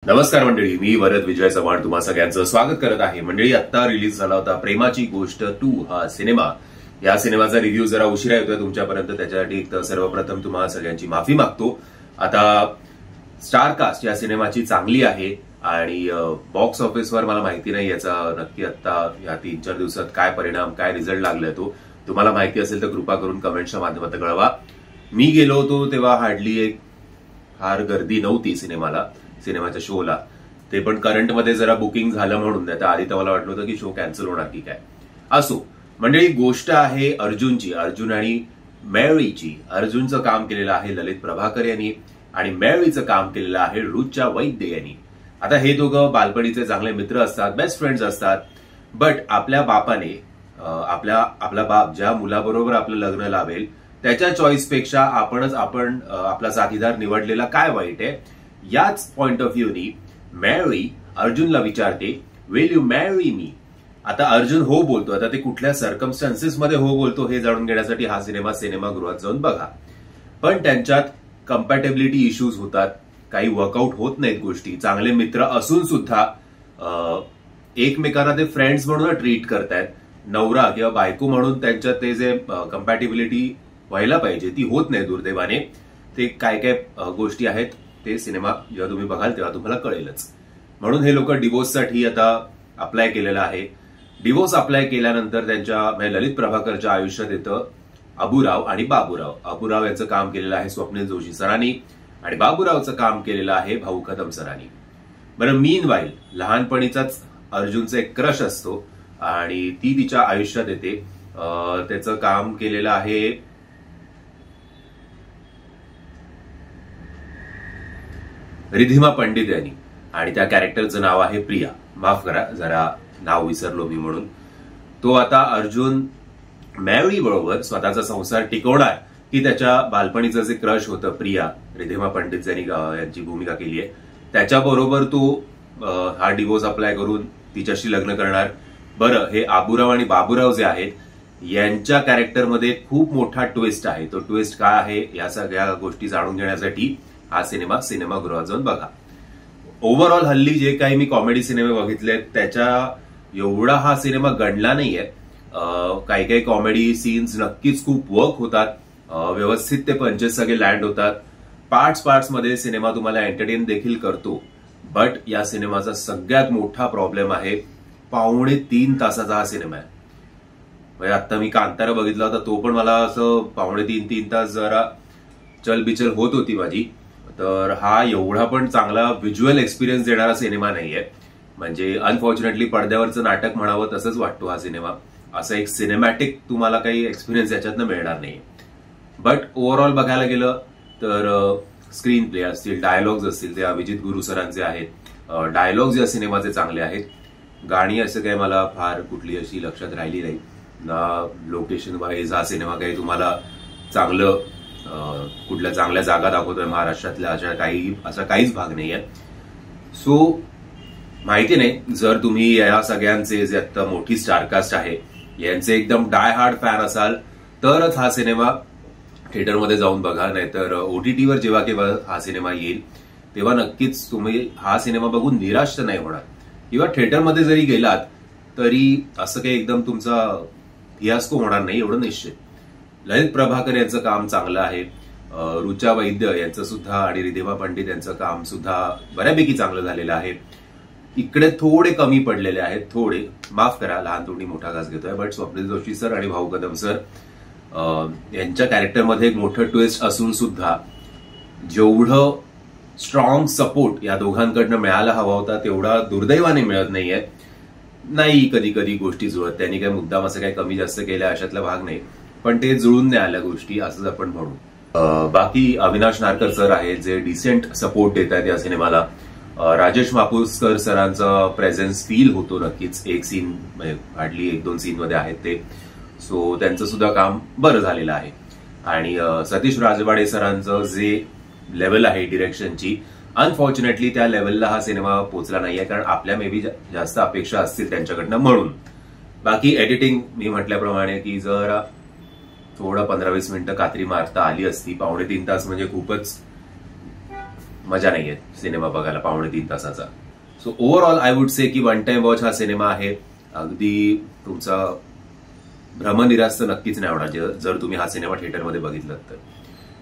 नमस्कार मंडळी, मी वरद विजय चव्हाण तुम्हा सगळ्यांचं स्वागत करत आहे. मंडळी, आता रिलीज झाला होता प्रेमाची गोष्ट 2 हा सिनेमा. या सिनेमाचा रिव्ह्यू जरा उशिरा येतोय तुमच्यापर्यंत, त्याच्यासाठी एक तर सर्वप्रथम तुम्हाला सगळ्यांची माफी मागतो. आता स्टारकास्ट या सिनेमाची चांगली आहे आणि बॉक्स ऑफिसवर मला माहिती नाही याचा नक्की आता या 3-4 दिवसात काय परिणाम, काय रिझल्ट लागलाय तो तुम्हाला माहिती असेल तर कृपा करून कमेंटच्या माध्यमातून कळवा. मी गेलो होतो तेव्हा हार्डली एक फार गर्दी नव्हती सिनेमाच्या शोला. ते पण करंटमध्ये जरा बुकिंग झालं म्हणून, नाही तर आधी तर मला वाटलं होतं की शो कॅन्सल होणार की काय. असो मंडळी, गोष्ट आहे अर्जुनची, अर्जुन आणि मॅरीची. अर्जुनचं काम केलेलं आहे ललित प्रभाकर यांनी आणि मॅरीचं काम केलेलं आहे ऋचा वैद्य यांनी. आता हे दोघं बालपणीचे चांगले मित्र असतात, बेस्ट फ्रेंड्स असतात. बट आपल्या बापाने आपला बाप ज्या मुलाबरोबर आपलं लग्न लावेल त्याच्या चॉईसपेक्षा आपण आपला साथीदार निवडलेला काय वाईट आहे, याच पॉइंट ऑफ व्ह्यूनी मॅरी अर्जुनला विचारते, विल यू मॅरी मी. आता अर्जुन हो बोलतो. आता ते कुठल्या सर्कमस्टान्सेस मध्ये हो बोलतो हे जाणून घेण्यासाठी हा सिनेमागृहात जाऊन बघा. पण त्यांच्यात कम्पॅटेबिलिटी इश्यूज होतात, काही वर्कआउट होत नाहीत गोष्टी. चांगले मित्र असून सुद्धा एकमेकांना ते फ्रेंड्स म्हणून ट्रीट करतायत. नवरा किंवा बायको म्हणून त्यांच्यात ते जे कम्पॅटेबिलिटी व्हायला पाहिजे ती होत नाही दुर्दैवाने. ते काय काय गोष्टी आहेत ते सिनेमा जेव्हा तुम्ही बघाल तेव्हा तुम्हाला कळेलच. म्हणून हे लोक डिवोर्ससाठी आता अप्लाय केलेलं आहे. डिवोर्स अप्लाय केल्यानंतर त्यांच्या ललित प्रभाकरच्या आयुष्यात येतं अबुराव आणि बाबूराव. अबुराव यांचं काम केलेलं आहे स्वप्नील जोशी सरांनी आणि बाबूरावचं काम केलेलं आहे भाऊ कदम सरांनी. बरं, मीन वाईल लहानपणीचाच अर्जुनचा एक क्रश असतो आणि ती तिच्या आयुष्यात येते. त्याचं काम केलेलं आहे रिधिमा पंडित यांनी आणि त्या कॅरेक्टरचं नाव आहे प्रिया. माफ करा, जरा नाव विसरलो मी म्हणून. तो आता अर्जुन मॅरी बरोबर स्वतःचा संसार टिकवणार की त्याच्या बालपणीचं जे क्रश होतं प्रिया, रिधिमा पंडित यांनी यांची भूमिका केली आहे, त्याच्याबरोबर तो हा डिवोर्स अप्लाय करून तिच्याशी लग्न करणार. बरं, हे आबुराव आणि बाबूराव जे आहेत यांच्या कॅरेक्टरमध्ये खूप मोठा ट्विस्ट आहे. तो ट्विस्ट काय आहे या सगळ्या गोष्टी जाणून घेण्यासाठी हा सिनेमागृहात जाऊन बघा. ओव्हरऑल हल्ली जे काही मी कॉमेडी सिनेमे बघितले त्याच्या एवढा हा सिनेमा गणला नाहीये. काही काही कॉमेडी सीन्स नक्कीच खूप वर्क होतात, व्यवस्थित ते पंचेस सगळे लँड होतात. पार्ट्स मध्ये सिनेमा तुम्हाला एंटरटेन देखील करतो. बट या सिनेमाचा सगळ्यात मोठा प्रॉब्लेम आहे 2.5 तासाचा हा सिनेमा आहे. म्हणजे आता मी कांतारा बघितला होता, तो पण मला असं 2.5-3 तास जरा चलबिचल होत होती माझी. तर हा एवढा पण चांगला व्हिज्युअल एक्सपिरियन्स देणारा सिनेमा नाहीये. म्हणजे अनफॉर्च्युनेटली पडद्यावरचं नाटक म्हणावं तसंच वाटतो हा सिनेमा. असं एक सिनेमॅटिक तुम्हाला काही एक्सपिरियन्स याच्यातनं मिळणार नाही. बट ओव्हरऑल बघायला गेलं तर स्क्रीन प्ले असतील, डायलॉग्स असतील ते अभिजित गुरु सरांचे आहेत. डायलॉग्स या सिनेमाचे चांगले आहेत. गाणी असं काही मला फार कुठली अशी लक्षात राहिली नाही ना. लोकेशन वाईज हा सिनेमा काही तुम्हाला चांगलं कुठल्या चांगल्या जागा दाखवतोय महाराष्ट्रातल्या असा काहीच भाग नाहीये. सो माहिती नाही, जर तुम्ही या सगळ्यांचे जे आता मोठी स्टारकास्ट आहे यांचे एकदम डाय हार्ड फॅन असाल तरच हा सिनेमा थिएटरमध्ये जाऊन बघा. नाहीतर ओटीटीवर जेव्हा केव्हा हा सिनेमा येईल तेव्हा नक्कीच तुम्ही हा सिनेमा बघून निराश तर नाही होणार. किंवा थिएटरमध्ये जरी गेलात तरी असं काही एकदम तुमचा फियास्को होणार नाही एवढं निश्चित. ललित प्रभाकर यांचं काम चांगलं आहे. ऋचा वैद्य यांचं सुद्धा आणि रिधिमा पंडित यांचं काम सुद्धा बऱ्यापैकी चांगलं झालेलं आहे. इकडे थोडे कमी पडलेले आहेत, थोडे माफ करा, लहान तोंडी मोठा घास घेतोय. बट स्वप्नील जोशी सर आणि भाऊ कदम सर यांच्या कॅरेक्टरमध्ये एक मोठं ट्विस्ट असून सुद्धा जेवढं स्ट्रॉंग सपोर्ट या दोघांकडनं मिळायला हवा होता तेवढा दुर्दैवाने मिळत नाहीये. नाही कधी कधी गोष्टी जुळत, त्यांनी काही मुद्दाम असं काही कमी जास्त केल्या अशातला भाग नाही, पण ते जुळून नाही आल्या गोष्टी असंच आपण म्हणू. बाकी अविनाश नारकर सर आहेत जे डिसेंट सपोर्ट देत आहेत या सिनेमाला. राजेश मापुसकर सरांचा प्रेझेन्स फील होतो नक्कीच. एक सीन हार्डली 1-2 सीन मध्ये आहेत ते. सो त्यांचं सुद्धा काम बरं झालेलं आहे. आणि सतीश राजवाडे सरांचं जे लेवल आहे डिरेक्शनची, अनफॉर्च्युनेटली त्या लेवलला हा सिनेमा पोहोचला नाहीये, कारण आपल्या मे बी जास्त अपेक्षा असतील त्यांच्याकडनं म्हणून. बाकी एडिटिंग मी म्हटल्याप्रमाणे की जर थोडं 15-20 मिनिटं कात्री मारता आली असती, 2.5 तास म्हणजे खूपच मजा नाहीये सिनेमा बघायला 2.5 तासाचा. So overall I would say की वन टाइम वॉच हा सिनेमा आहे. अगदी तुमचा भ्रमनिरास्त नक्कीच नाही होणार जर तुम्ही हा सिनेमा थिएटरमध्ये बघितलात तर.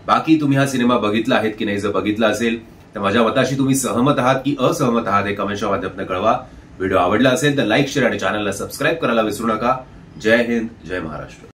बाकी तुम्ही हा सिनेमा बघितला आहेत की नाही, जर बघितला असेल तर माझ्या मताशी तुम्ही सहमत आहात की असहमत आहात हे कमेंटच्या माध्यमातून कळवा. व्हिडिओ आवडला असेल तर लाईक, शेअर आणि चॅनलला सबस्क्राईब करायला विसरू नका. जय हिंद, जय महाराष्ट्र.